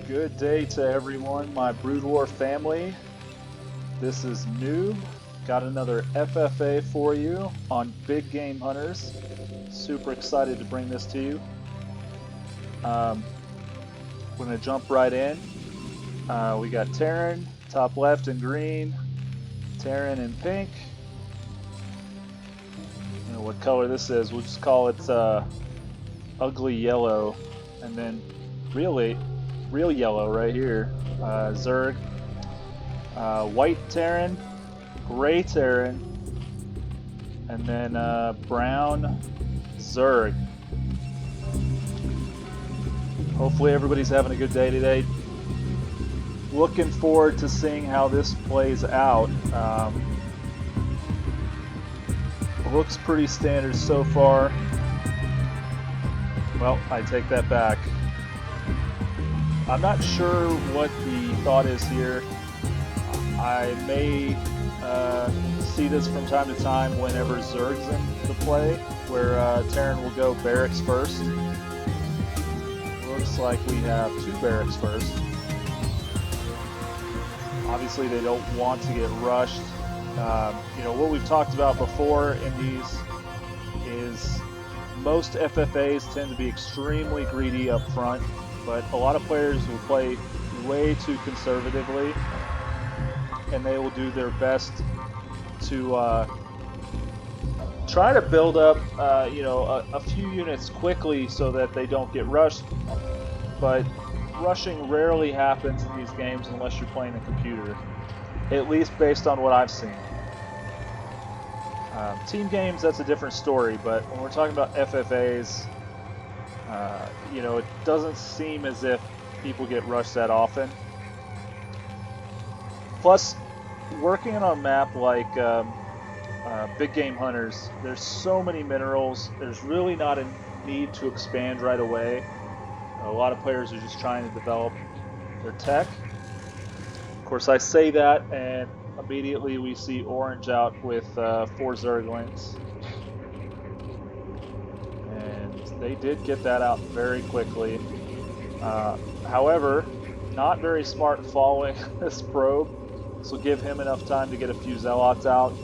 Good day to everyone, my Broodwar family. This is Noob. Got another FFA for you on Big Game Hunters. Super excited to bring this to you. We're going to jump right in. We got Terran, top left in green, Terran in pink. I don't know what color this is, we'll just call it ugly yellow, and then real yellow right here, Zerg. White Terran, gray Terran, and then brown Zerg. Hopefully everybody's having a good day today. Looking forward to seeing how this plays out. Looks pretty standard so far. Well, I take that back. I'm not sure what the thought is here. I may see this from time to time whenever Zerg's into play, where Terran will go barracks first. Looks like we have 2 barracks first. Obviously they don't want to get rushed. You know, what we've talked about before in these is most FFAs tend to be extremely greedy up front, but a lot of players will play way too conservatively, and they will do their best to try to build up you know, a few units quickly so that they don't get rushed. But rushing rarely happens in these games unless you're playing a computer, at least based on what I've seen. Team games, that's a different story, but when we're talking about FFAs, you know, it doesn't seem as if people get rushed that often. Plus, working on a map like Big Game Hunters, there's so many minerals, there's really not a need to expand right away. A lot of players are just trying to develop their tech. Of course, I say that, and immediately we see orange out with 4 Zerglings. And they did get that out very quickly. However, not very smart following this probe. This will give him enough time to get a few Zealots out.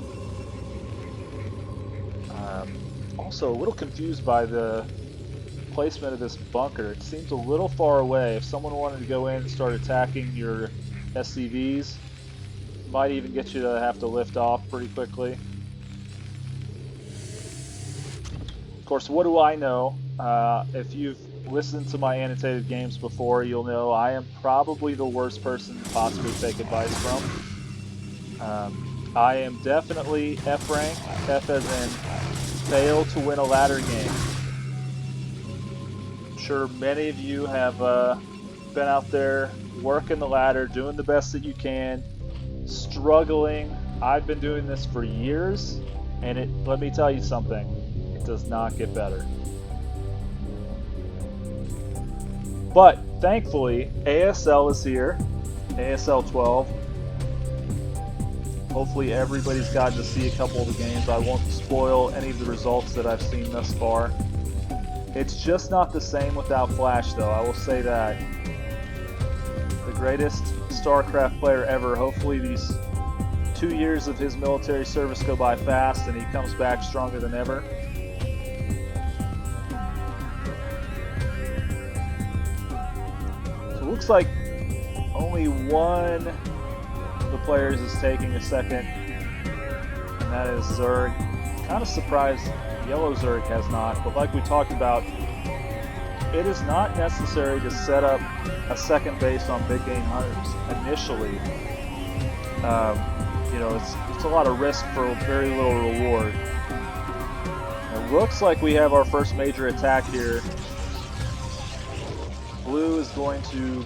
Also, a little confused by the placement of this bunker. It seems a little far away. If someone wanted to go in and start attacking your SCVs, it might even get you to have to lift off pretty quickly. Of course, what do I know? If you've listened to my annotated games before, you'll know I am probably the worst person to possibly take advice from. I am definitely F rank, F as in fail to win a ladder game. I'm sure many of you have been out there working the ladder, doing the best that you can, struggling. I've been doing this for years, and let me tell you something, it does not get better. But thankfully, ASL is here, ASL 12. Hopefully everybody's gotten to see a couple of the games. I won't spoil any of the results that I've seen thus far. It's just not the same without Flash, though, I will say that. The greatest Starcraft player ever. Hopefully these 2 years of his military service go by fast and he comes back stronger than ever. So it looks like only one of the players is taking a second, and that is Zerg. Kind of surprised Yellow Zerg has not, but like we talked about, it is not necessary to set up a second base on Big Game Hunters initially. You know, it's a lot of risk for very little reward. It looks like we have our first major attack here. Blue is going to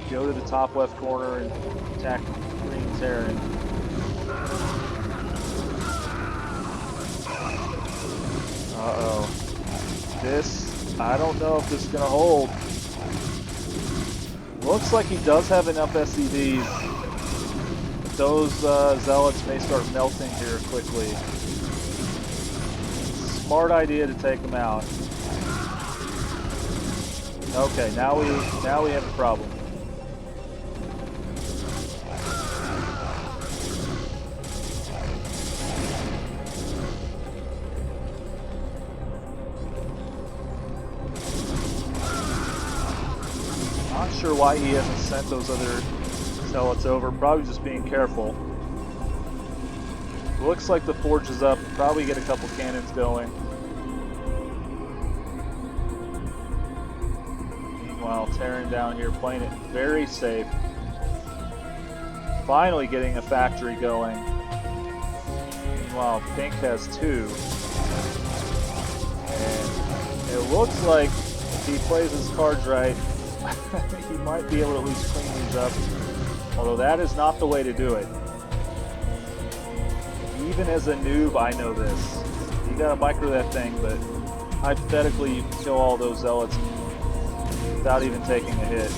go to the top left corner and attack Green Terran. Uh-oh. I don't know if this is going to hold. Looks like he does have enough SCVs. Those Zealots may start melting here quickly. smart idea to take them out. Okay, now we have a problem. Not sure why he hasn't sent those other zealots over. Probably just being careful. Looks like the forge is up. Probably get a couple cannons going. Meanwhile, Terran down here playing it very safe. Finally getting a factory going. Meanwhile, Pink has 2. And it looks like if he plays his cards right, he might be able to at least clean these up. Although that is not the way to do it. Even as a noob, I know this. You gotta micro that thing, but hypothetically you can kill all those zealots without even taking a hit.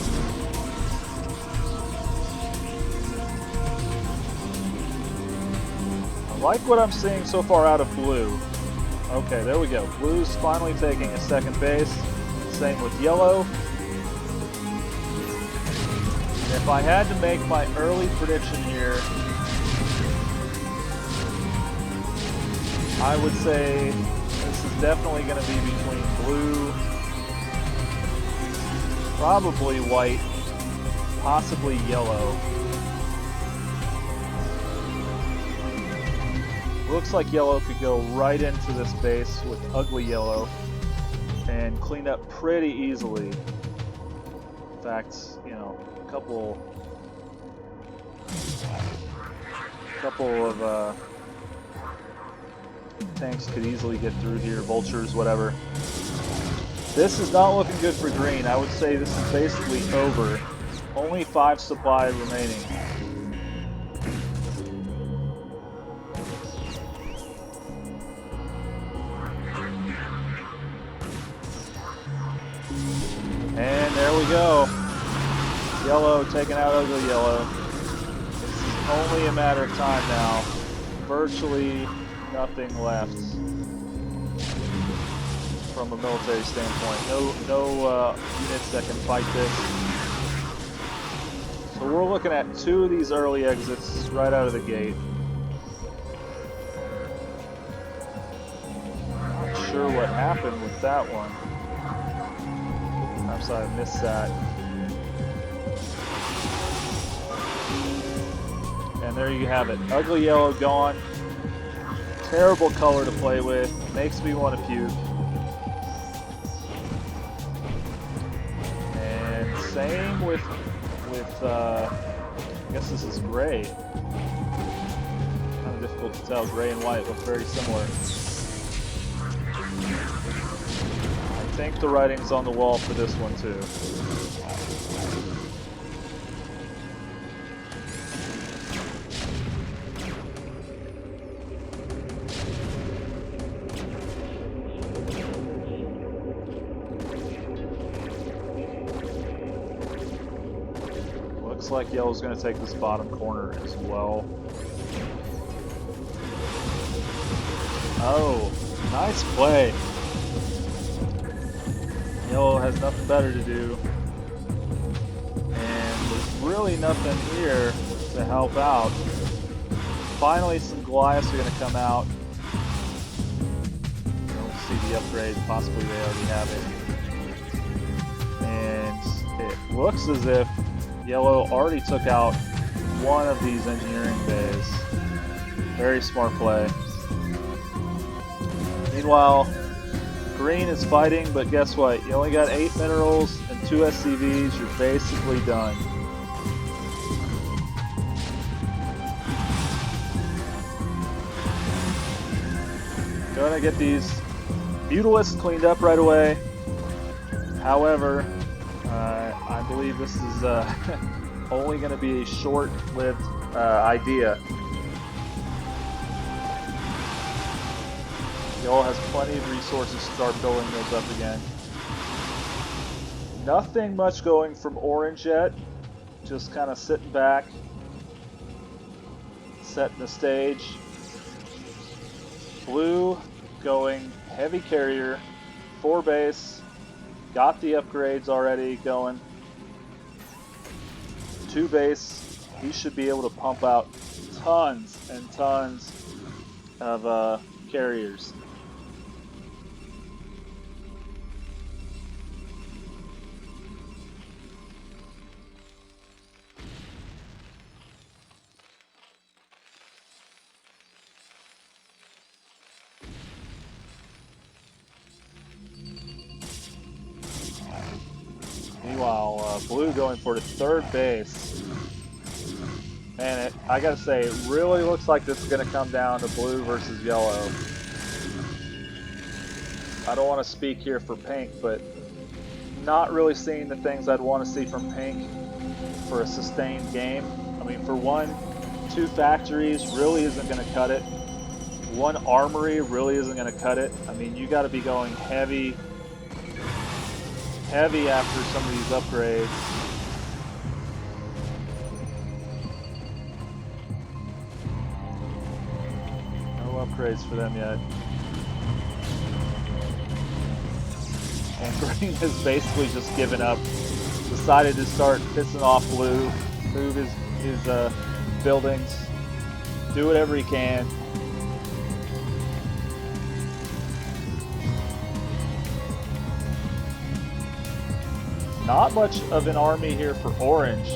I like what I'm seeing so far out of blue. Okay, there we go. Blue's finally taking a second base. Same with yellow. And if I had to make my early prediction here, I would say this is definitely going to be between blue, probably white, possibly yellow. Looks like yellow could go right into this base with ugly yellow and clean up pretty easily. In fact, you know, a couple of tanks could easily get through here, vultures, whatever. This is not looking good for green. I would say this is basically over. Only 5 supply remaining. And there we go. Yellow taking out ugly yellow. It's only a matter of time now. Virtually nothing left from a military standpoint. No units that can fight this. So we're looking at 2 of these early exits right out of the gate. Not sure what happened with that one. Perhaps I missed that. And there you have it. Ugly yellow gone. Terrible color to play with. Makes me want to puke. And same with I guess this is gray. Kind of difficult to tell. Gray and white look very similar. I think the writing's on the wall for this one too. Looks like yellow's going to take this bottom corner as well. Oh, nice play. Yellow has nothing better to do. And there's really nothing here to help out. Finally, some Goliaths are going to come out. Don't see the upgrade. Possibly they already have it. And it looks as if yellow already took out one of these engineering bays. Very smart play. Meanwhile, green is fighting, but guess what? You only got 8 minerals and 2 SCVs. You're basically done. Gonna get these Mutalisks cleaned up right away. However, I believe this is only going to be a short-lived idea. Yellow has plenty of resources to start building those up again. Nothing much going from orange yet. Just kind of sitting back, setting the stage. Blue going heavy carrier, 4 base, got the upgrades already going. 2 base, he should be able to pump out tons and tons of carriers. Meanwhile, blue going for the 3rd base. Man, I gotta say, it really looks like this is gonna come down to blue versus yellow. I don't want to speak here for pink, but not really seeing the things I'd want to see from pink for a sustained game. I mean, for one, 2 factories really isn't going to cut it. 1 armory really isn't going to cut it. I mean, you got to be going heavy after some of these upgrades. No upgrades for them yet. And green has basically just given up. Decided to start pissing off blue, move his buildings, do whatever he can. Not much of an army here for orange.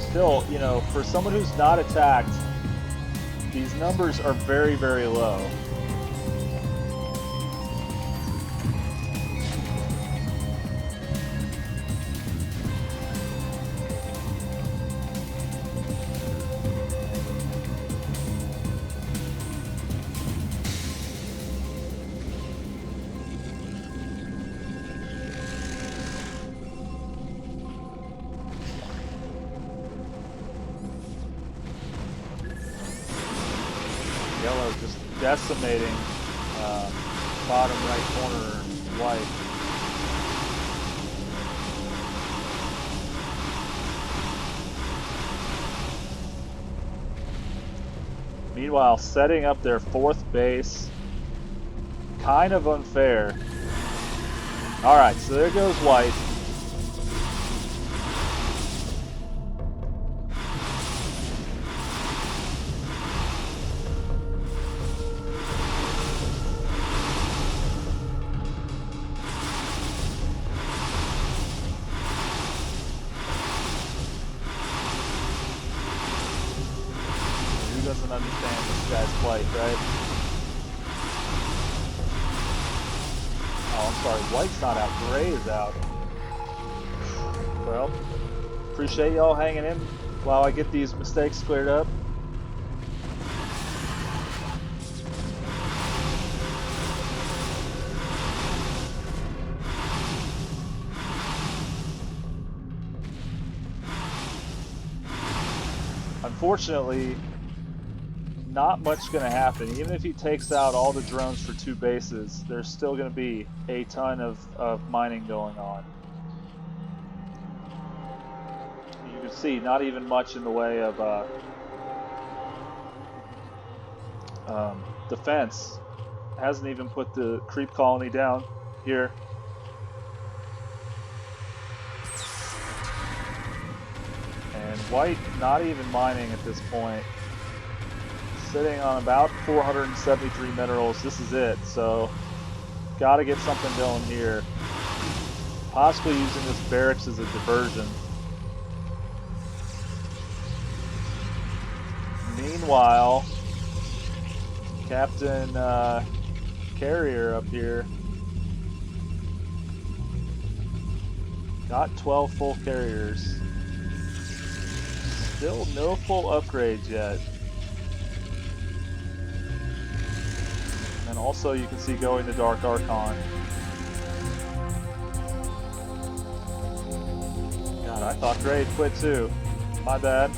Still, you know, for someone who's not attacked, these numbers are very, very low. Yellow just decimating bottom right corner white. Meanwhile, setting up their 4th base. Kind of unfair. Alright, so there goes white. Doesn't understand this guy's plight, right? Oh, I'm sorry, white's not out, gray is out. Well, appreciate y'all hanging in while I get these mistakes cleared up. Unfortunately, not much going to happen. Even if he takes out all the drones for 2 bases, there's still going to be a ton of mining going on. You can see not even much in the way of defense. Hasn't even put the creep colony down here. And white not even mining at this point. Sitting on about 473 minerals. This is it, so got to get something going here. Possibly using this barracks as a diversion. Meanwhile, Captain Carrier up here got 12 full carriers. Still no full upgrades yet. And also you can see going the Dark Archon. God, I thought Gray had quit too. My bad.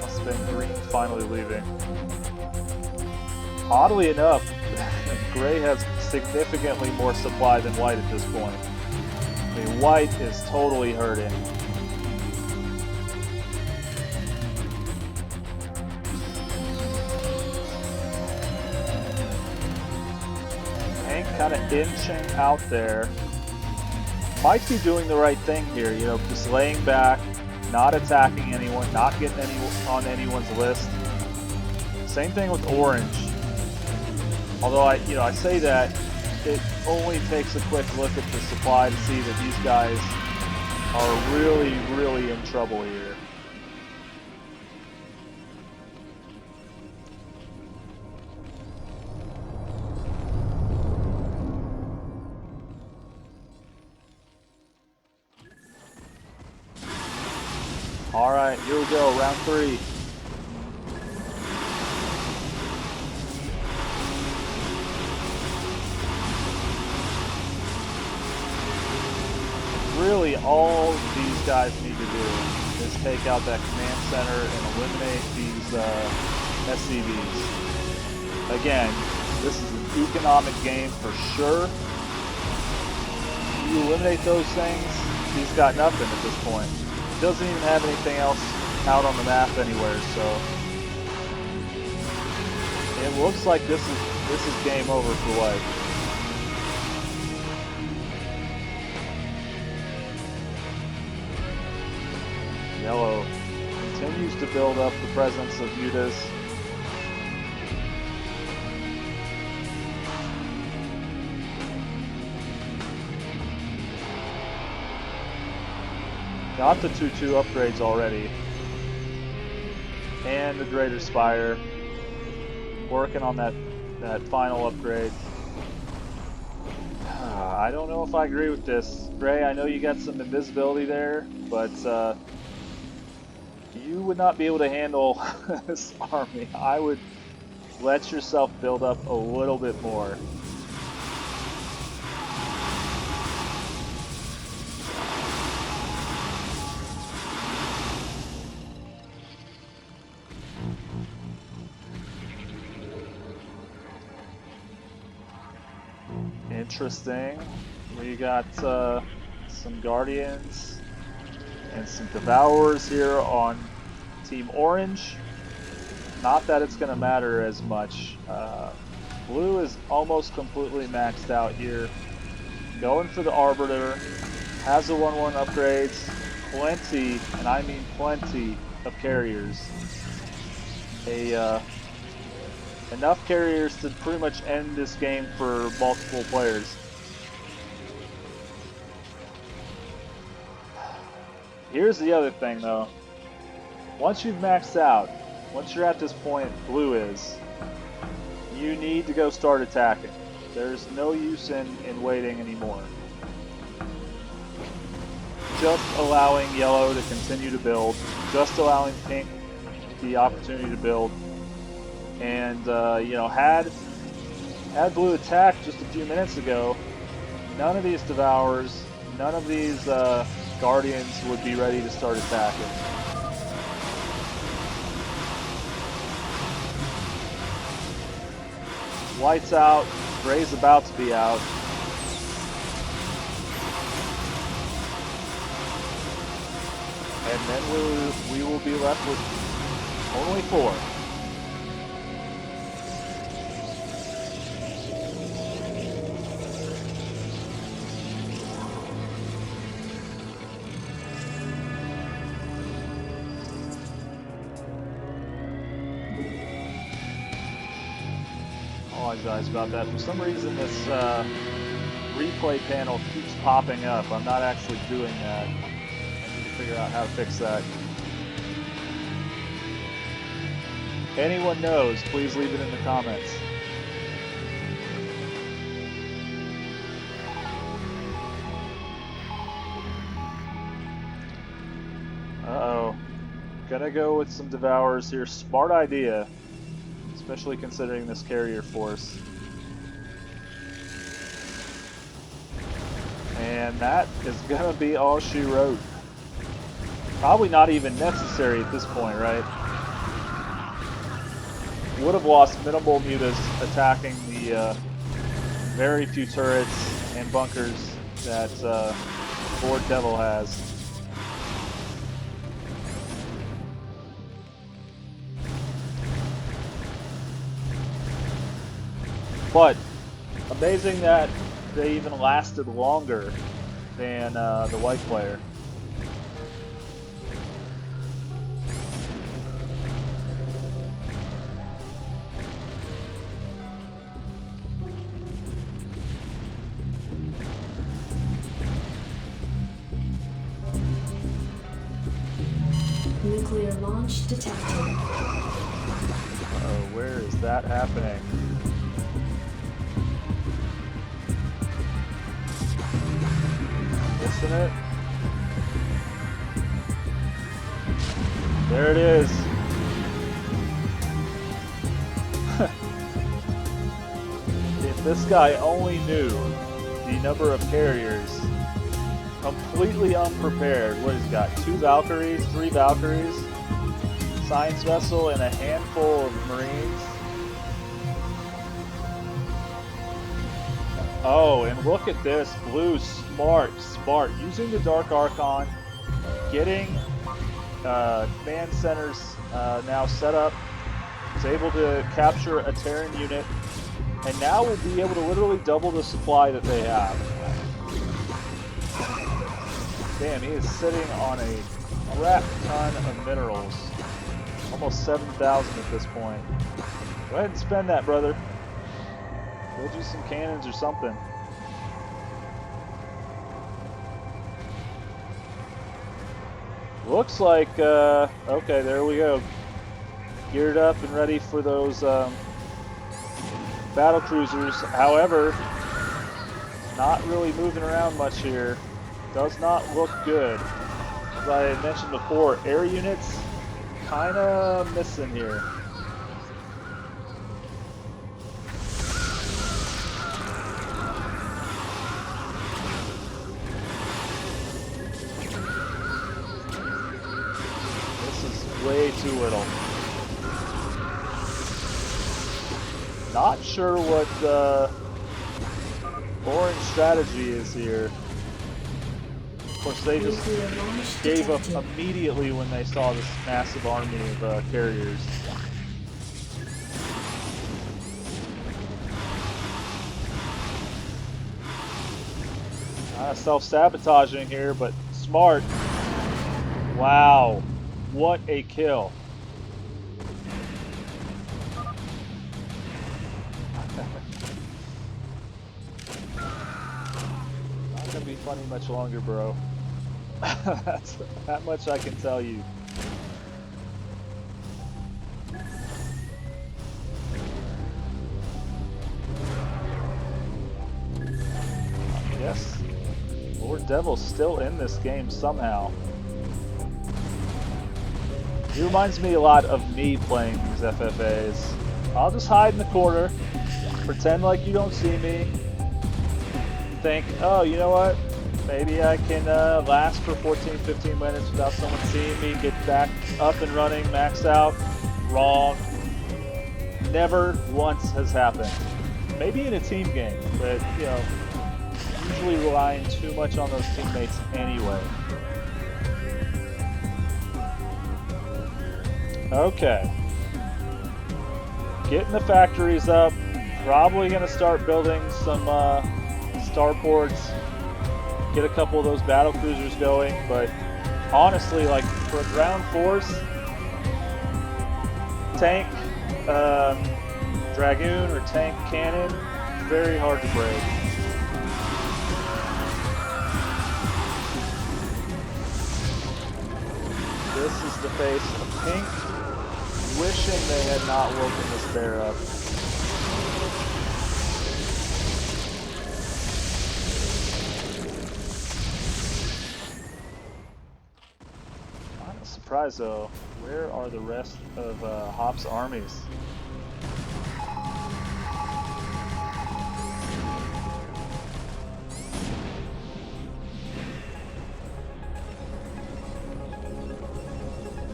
Must have been green finally leaving. Oddly enough, Gray has significantly more supply than white at this point. I mean, white is totally hurting. kind of inching out there. Might be doing the right thing here, you know, just laying back, not attacking anyone, not getting on anyone's list. Same thing with orange. Although I say that, it only takes a quick look at the supply to see that these guys are really, really in trouble here. All right, here we go, round 3. Really, all these guys need to do is take out that command center and eliminate these SCVs. Again, this is an economic game for sure. You eliminate those things, he's got nothing at this point. He doesn't even have anything else out on the map anywhere, so it looks like this is game over for white. Yellow continues to build up the presence of mutas. Got the 2-2 upgrades already. And the Greater Spire. Working on that final upgrade. I don't know if I agree with this. Gray, I know you got some invisibility there, but you would not be able to handle this army. I would let yourself build up a little bit more. Interesting. We got some Guardians and some Devourers here on Team Orange. Not that it's going to matter as much. Blue is almost completely maxed out here. Going for the Arbiter. Has the 1-1 upgrades. Plenty, and I mean plenty, of carriers. Enough carriers to pretty much end this game for multiple players. Here's the other thing though. Once you've maxed out, once you're at this point, blue is, you need to go start attacking. There's no use in waiting anymore. Just allowing yellow to continue to build, just allowing pink the opportunity to build. And you know, had blue attacked just a few minutes ago, none of these Devourers, none of these Guardians would be ready to start attacking. White's out, gray's about to be out. And then we will be left with only 4. Apologize about that. For some reason this replay panel keeps popping up. I'm not actually doing that. I need to figure out how to fix that. Anyone knows, please leave it in the comments. Uh-oh. Gonna go with some Devourers here. Smart idea. Especially considering this carrier force. And that is gonna be all she wrote. Probably not even necessary at this point, right? Would have lost minimal mutas attacking the very few turrets and bunkers that Lord Devil has. But Amazing that they even lasted longer than the white player. Nuclear launch detected. Oh, where is that happening? Missing it? There it is. If this guy only knew the number of carriers, completely unprepared. What has he got? 2 Valkyries, 3 Valkyries, science vessel, and a handful of Marines. Oh, and look at this. Blue, smart. Using the Dark Archon, getting command centers now set up. Is able to capture a Terran unit, and now we'll be able to literally double the supply that they have. Damn, he is sitting on a crap ton of minerals. Almost 7,000 at this point. Go ahead and spend that, brother. Build you some cannons or something. Looks like, okay, there we go. Geared up and ready for those battle cruisers. However, not really moving around much here. Does not look good. As I had mentioned before, air units kind of missing here. This is way too little. Not sure what the orange strategy is here. Of course, they just gave up immediately when they saw this massive army of carriers. Self-sabotaging here, but smart. Wow, what a kill. Not gonna be funny much longer, bro. That's that much I can tell you. Yes, Lord Devil's still in this game somehow. He reminds me a lot of me playing these FFAs. I'll just hide in the corner, pretend like you don't see me, think, oh, you know what? Maybe I can last for 14-15 minutes without someone seeing me, get back up and running, maxed out. Wrong. Never once has happened. Maybe in a team game, but, you know, usually relying too much on those teammates anyway. Okay. Getting the factories up. Probably going to start building some starports. Get a couple of those battle cruisers going, but honestly, like for a ground force, tank, dragoon or tank cannon, very hard to break. This is the face of pink, wishing they had not woken this bear up. Surprise though, where are the rest of Hop's armies?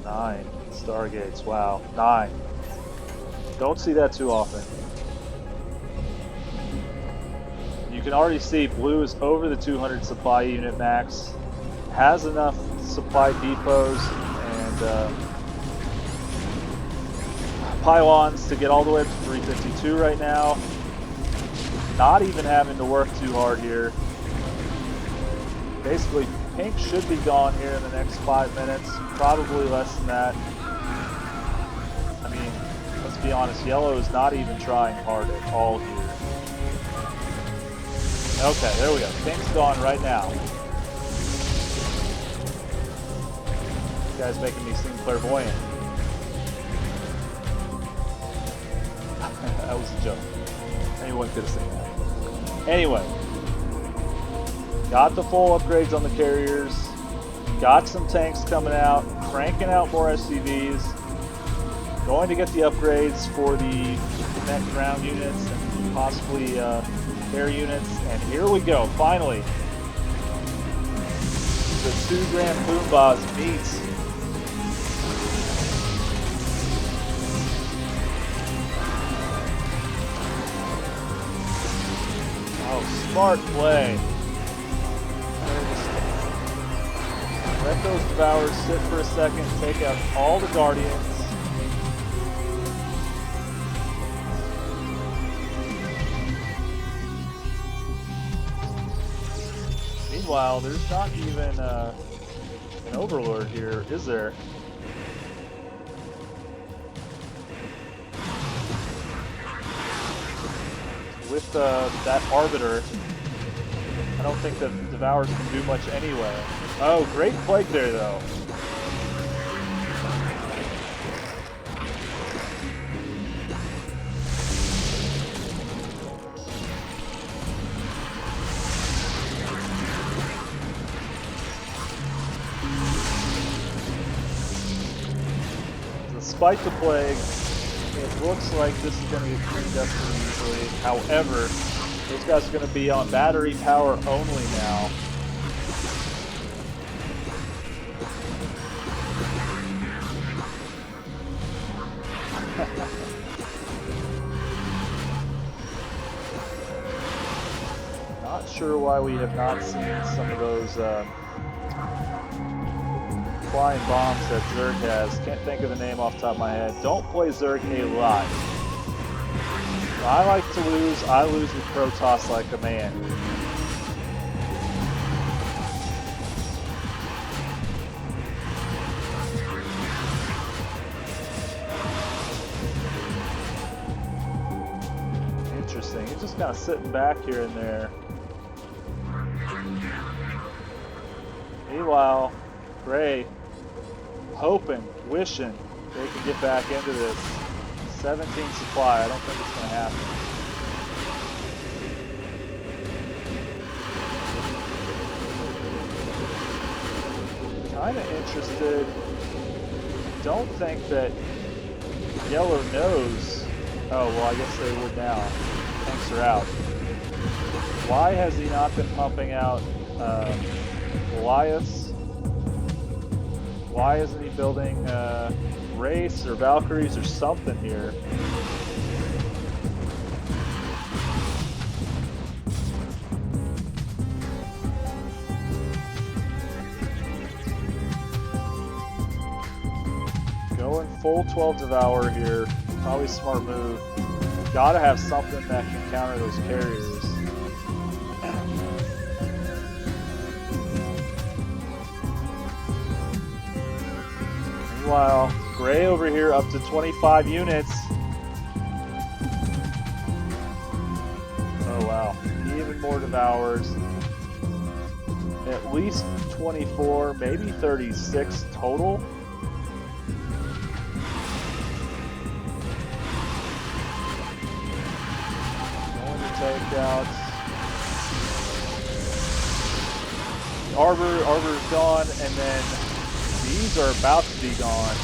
Nine Stargates, wow, 9. Don't see that too often. You can already see blue is over the 200 supply unit max, has enough supply depots pylons to get all the way up to 352 right now. not even having to work too hard here. Basically, pink should be gone here in the next 5 minutes, probably less than that. I mean, let's be honest, yellow is not even trying hard at all here. Okay, there we go. Pink's gone right now. This guy's making me seem clairvoyant. That was a joke. Anyone could have seen that. Anyway, got the full upgrades on the carriers, got some tanks coming out, cranking out more SCVs, going to get the upgrades for the net ground units and possibly air units, and here we go, finally. The 2 Grand Poombas meets smart play. Let those Devours sit for a second, take out all the Guardians. Meanwhile, there's not even an Overlord here, is there? With that Arbiter, I don't think the Devours can do much anyway. Oh, great plague there, though. Despite the plague, it looks like this is going to get cleaned up pretty easily. However, those guys are going to be on battery power only now. Not sure why we have not seen some of those flying bombs that Zerg has. Can't think of the name off the top of my head. Don't play Zerg a lot. I like to lose. I lose with Protoss like a man. Interesting. He's just kind of sitting back here and there. Meanwhile, Gray hoping, wishing they can get back into this. 17 supply, I don't think it's going to happen. Kind of interested. Don't think that yellow knows. Oh, well, I guess they would now. Tanks are out. Why has he not been pumping out Goliaths? Why isn't he building Wraiths or Valkyries or something here? Going full 12 Devour here, probably a smart move. Gotta have something that can counter those carriers. Meanwhile, Gray over here up to 25 units. Oh wow, even more Devours. At least 24, maybe 36 total. Going to take out Arbor's gone, and then these are about to be gone.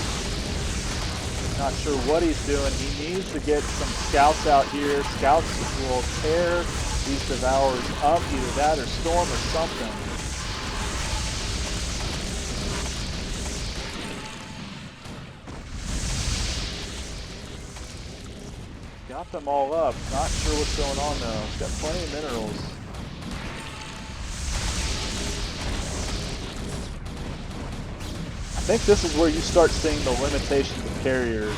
Not sure what he's doing. He needs to get some scouts out here. Scouts will tear these Devours up, either that or Storm or something. Got them all up. Not sure what's going on though. He's got plenty of minerals. I think this is where you start seeing the limitations of carriers.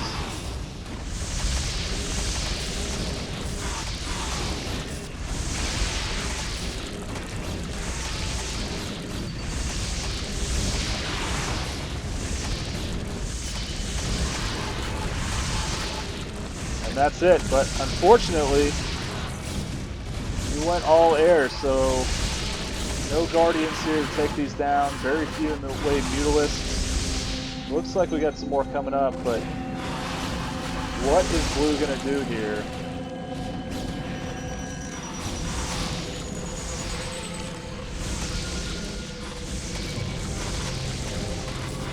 And that's it. But unfortunately, we went all air, so no Guardians here to take these down. Very few in the way of Mutalisks. Looks like we got some more coming up, but what is Blue going to do here?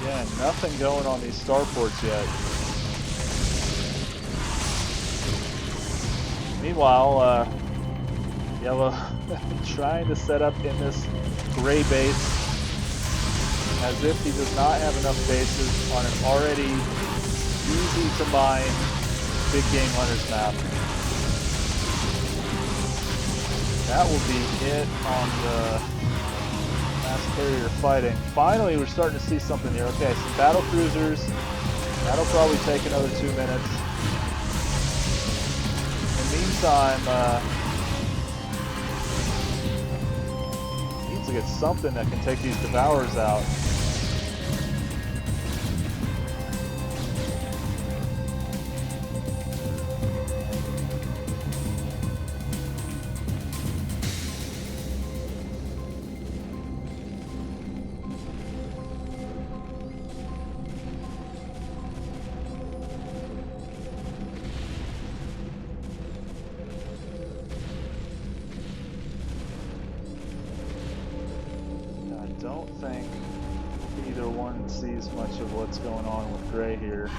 Again, nothing going on these starports yet. Meanwhile, Yellow trying to set up in this gray base as if he does not have enough bases on an already easy to mine big game hunters map. That will be it on the mass carrier fighting. Finally, we're starting to see something here. Okay, some battle cruisers. That'll probably take another 2 minutes. In the meantime, needs to get something that can take these Devourers out. I don't think either one sees much of what's going on with Gray here.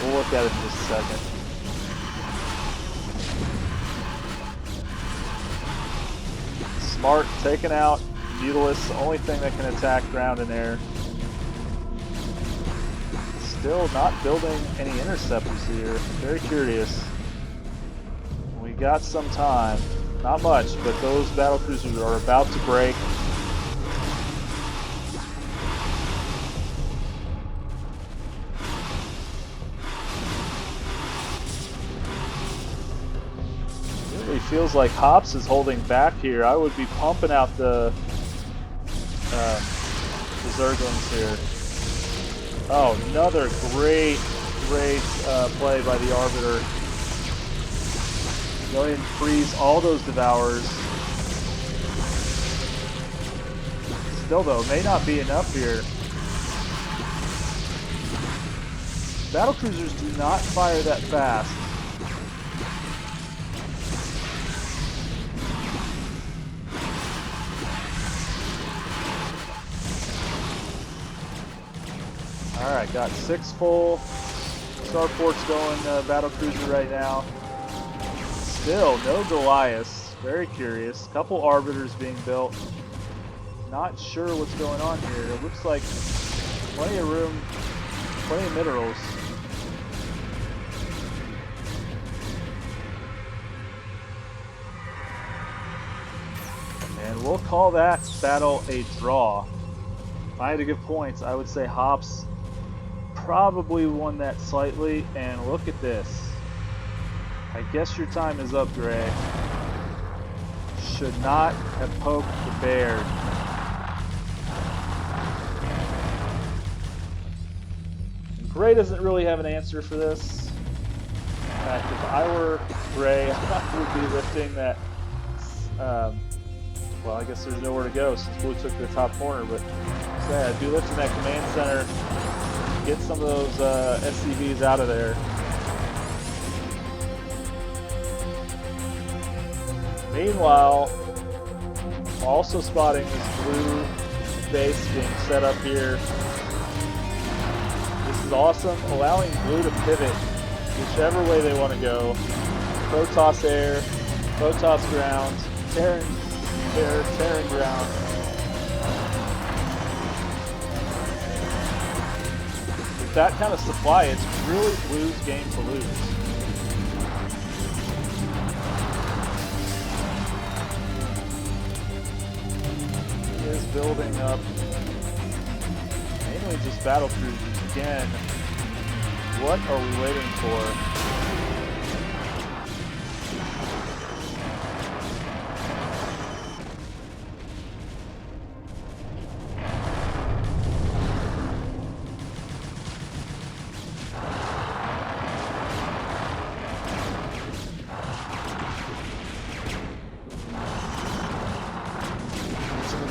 We'll look at it in just a second. Smart taking out Mutalisks, the only thing that can attack ground and air. Still not building any interceptors here. Very curious. We got some time. Not much, but those battlecruisers are about to break. Feels like Hops is holding back here. I would be pumping out the Zerglings here. Oh, another great play by the Arbiter. Go ahead and freeze all those Devourers. Still though, may not be enough here. Battlecruisers do not fire that fast. Alright, got 6 full starports going battlecruiser right now. Still, no Goliaths. Very curious. Couple Arbiters being built. Not sure what's going on here. It looks like plenty of room, plenty of minerals. And we'll call that battle a draw. If I had to give points, I would say Hops probably won that slightly, and look at this. I guess your time is up, Gray. Should not have poked the bear. Gray doesn't really have an answer for this. In fact, if I were Gray, I would be lifting that, well, I guess there's nowhere to go since Blue took the top corner, but I'd be lifting that command center, get some of those SCVs out of there. Meanwhile, also spotting this Blue base being set up here. This is awesome, allowing Blue to pivot whichever way they want to go. Protoss air, Protoss ground, Terran air, Terran ground. With that kind of supply, it's really Blue's game to lose. He is building up mainly just battle cruisers again. What are we waiting for?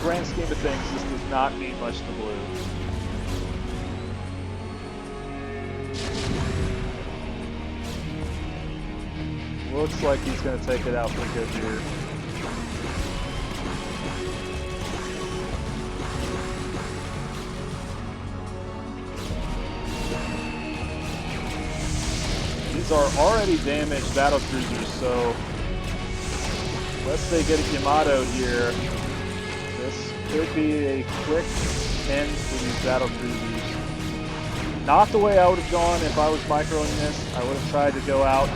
grand scheme of things, this does not mean much to blue. Looks like he's going to take it out for good here. These are already damaged battlecruisers, so unless they get a Yamato here, this could be a quick end for these battlecruisers. Not the way I would have gone if I was microing this. I would have tried to go out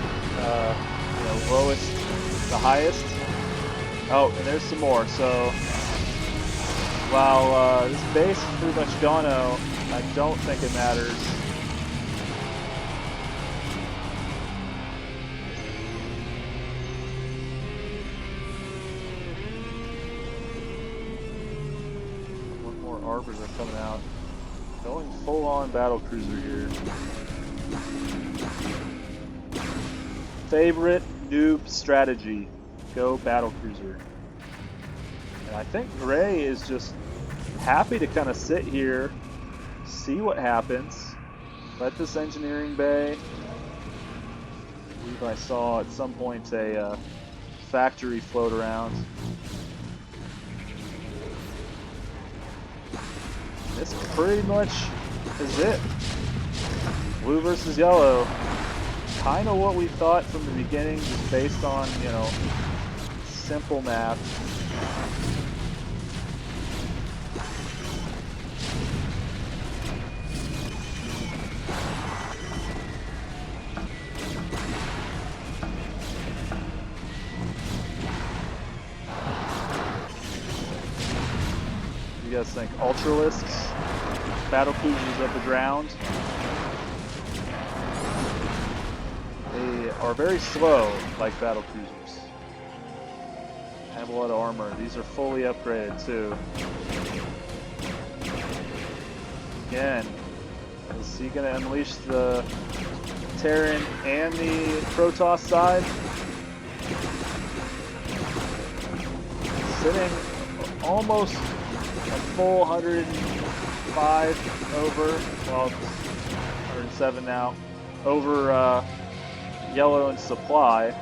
lowest to highest. Oh, and there's some more. So while this base is pretty much gone-o, I don't think it matters. One more arbors are coming out. Going full-on battlecruiser here. Favorite noob strategy, go battlecruiser. And I think Gray is just happy to kind of sit here, see what happens, let this engineering bay. I believe I saw at some point a factory float around. This pretty much is it. Blue versus yellow. Kind of what we thought from the beginning, just based on, simple math. What do you guys think? Ultralisks, battlecruisers of the ground. They are very slow, like battlecruisers. Have a lot of armor. These are fully upgraded too. Again, is he going to unleash the Terran and the Protoss side? Sitting almost a full 105 over, well, 107 now, over yellow in supply.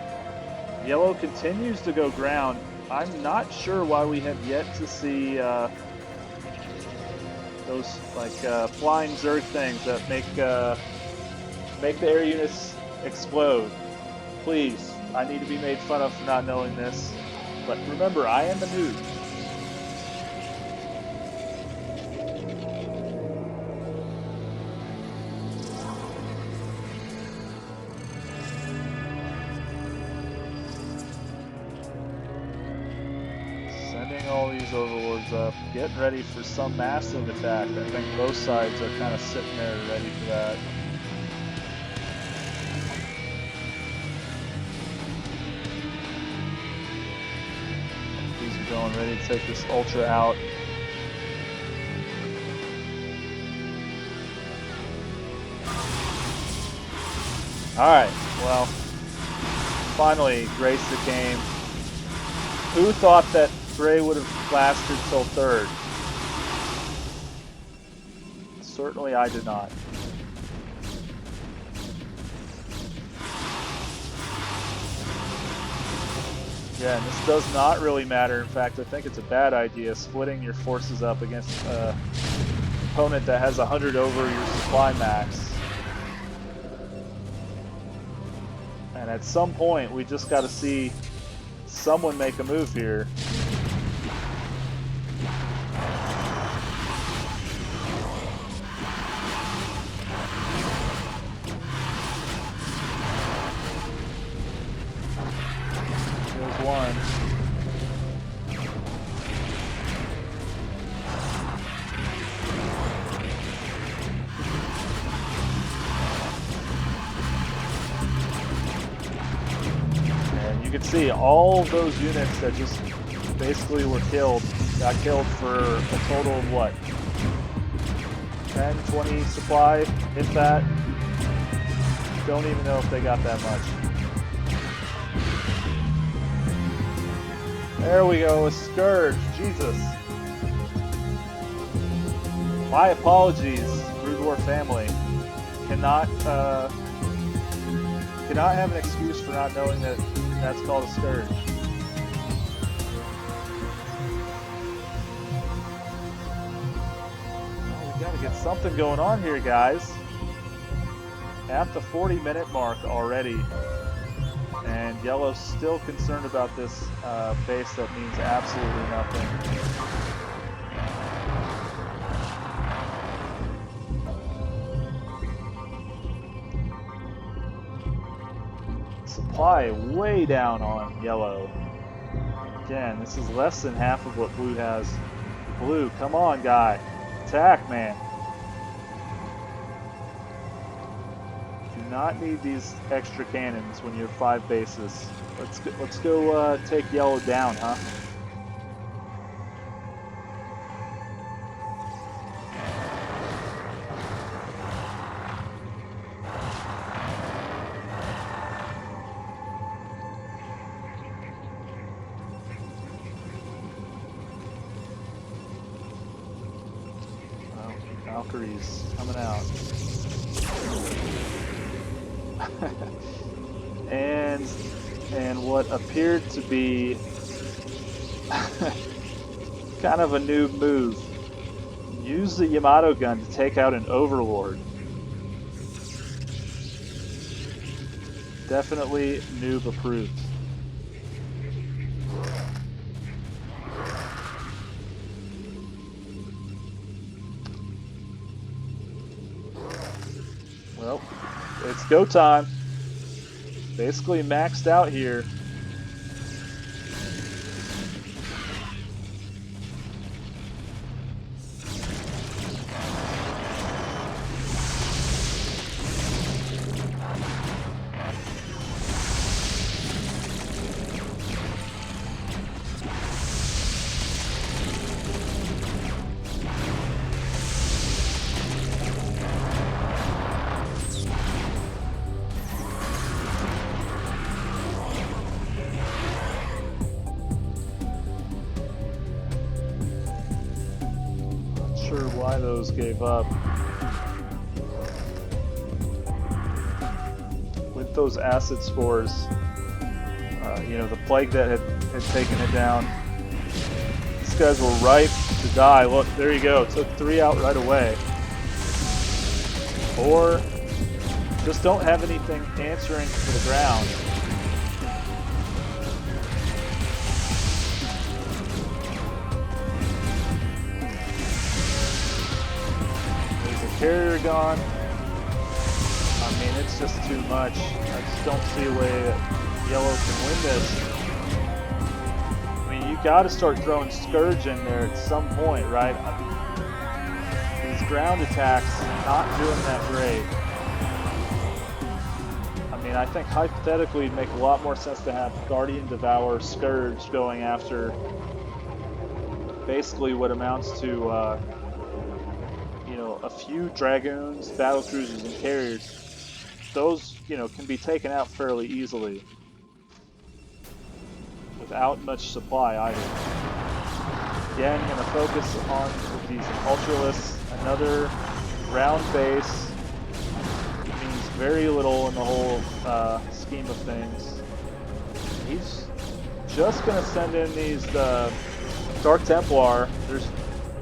Yellow continues to go ground. I'm not sure why we have yet to see those flying Zerg things that make the air units explode. Please, I need to be made fun of for not knowing this. But remember, I am a noob. All these overlords up, getting ready for some massive attack. I think both sides are kind of sitting there ready for that. These are going ready to take this ultra out. Alright, well, finally graced the game. Who thought that Gray would have lasted till third? Certainly I did not. Yeah, and this does not really matter. In fact, I think it's a bad idea splitting your forces up against an opponent that has 100 over your supply max. And at some point, we just got to see someone make a move here. One. And you can see all of those units that just basically were killed, got killed for a total of what? 10, 20 supply, if that. Don't even know if they got that much. There we go, a Scourge, Jesus. My apologies, Broodwar family. Cannot have an excuse for not knowing that that's called a scourge. Well, we gotta get something going on here, guys. At the 40-minute mark already, and Yellow's still concerned about this base that means absolutely nothing. Supply way down on Yellow. Again, this is less than half of what Blue has. Blue, come on, guy. Attack, man. Do not need these extra cannons when you have 5 bases. Let's go take Yellow down, huh? Valkyrie's coming out. and what appeared to be kind of a noob move. Use the Yamato gun to take out an overlord. Definitely noob approved. Well, it's go time. Basically maxed out here. Why those gave up. With those acid spores, you know, the plague that had taken it down, these guys were ripe to die. Look, there you go. Took 3 out right away. Or just don't have anything answering to the ground. Carrier gone. I mean, it's just too much. I just don't see a way that Yellow can win this. I mean, you got to start throwing Scourge in there at some point, right? These ground attacks not doing that great. I mean, I think hypothetically it'd make a lot more sense to have Guardian, Devour, Scourge going after basically what amounts to a few Dragoons, Battle Cruisers, and Carriers. Those, you know, can be taken out fairly easily without much supply either. Again, I'm going to focus on these Ultralists. Another round base means very little in the whole scheme of things. He's just going to send in these Dark Templar.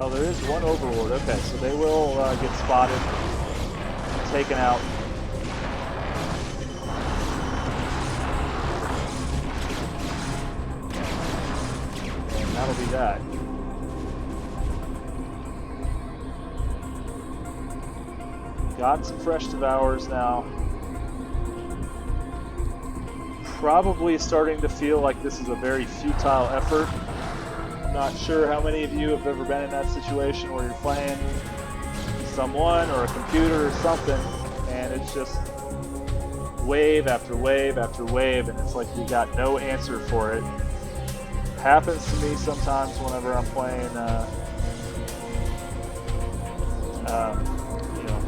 Oh, there is one Overlord. Okay, so they will get spotted and taken out. And that'll be that. Got some fresh Devours now. Probably starting to feel like this is a very futile effort. Not sure how many of you have ever been in that situation where you're playing someone or a computer or something, and it's just wave after wave after wave, and it's like you got no answer for it. Happens to me sometimes whenever I'm playing,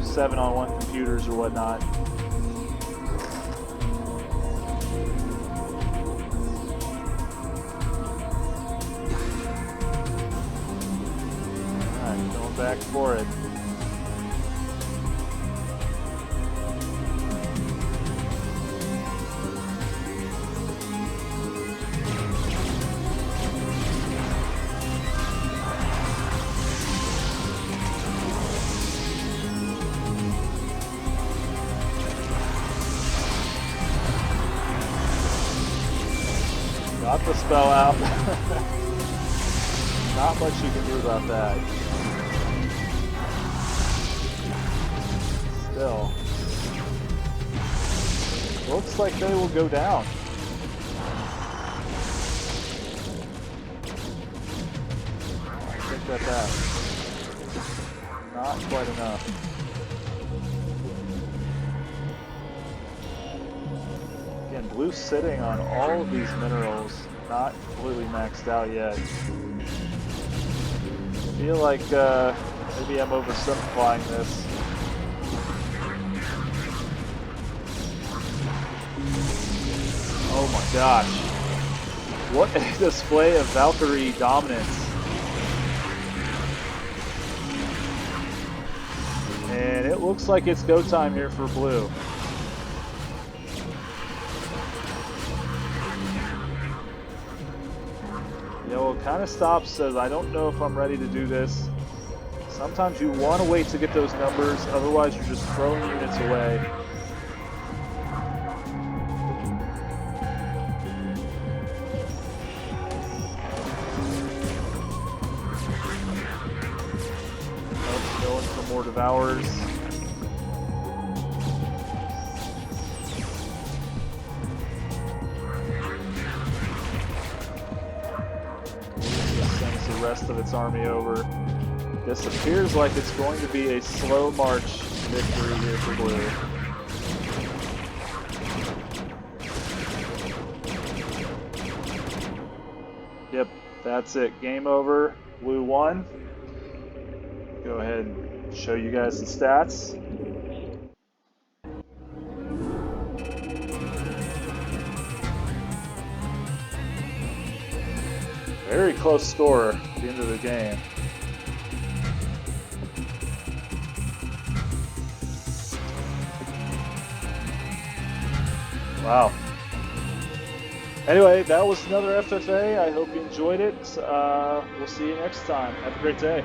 7-on-1 computers or whatnot. Back for it. Got the spell out. Not much you can do about that. Still. Looks like they will go down. I think that. Not quite enough. Again, blue's sitting on all of these minerals, not completely maxed out yet. I feel like maybe I'm oversimplifying this. Oh my gosh. What a display of Valkyrie dominance. And it looks like it's go time here for blue. Yellow kind of stops, says, I don't know if I'm ready to do this. Sometimes you want to wait to get those numbers, otherwise you're just throwing units away. Going for more devours. Sends the rest of its army over. This appears like it's going to be a slow march victory here for blue. Yep, that's it. Game over. Blue won. Go ahead and show you guys the stats. Very close score at the end of the game. Wow. Anyway, that was another FFA. I hope you enjoyed it. We'll see you next time. Have a great day.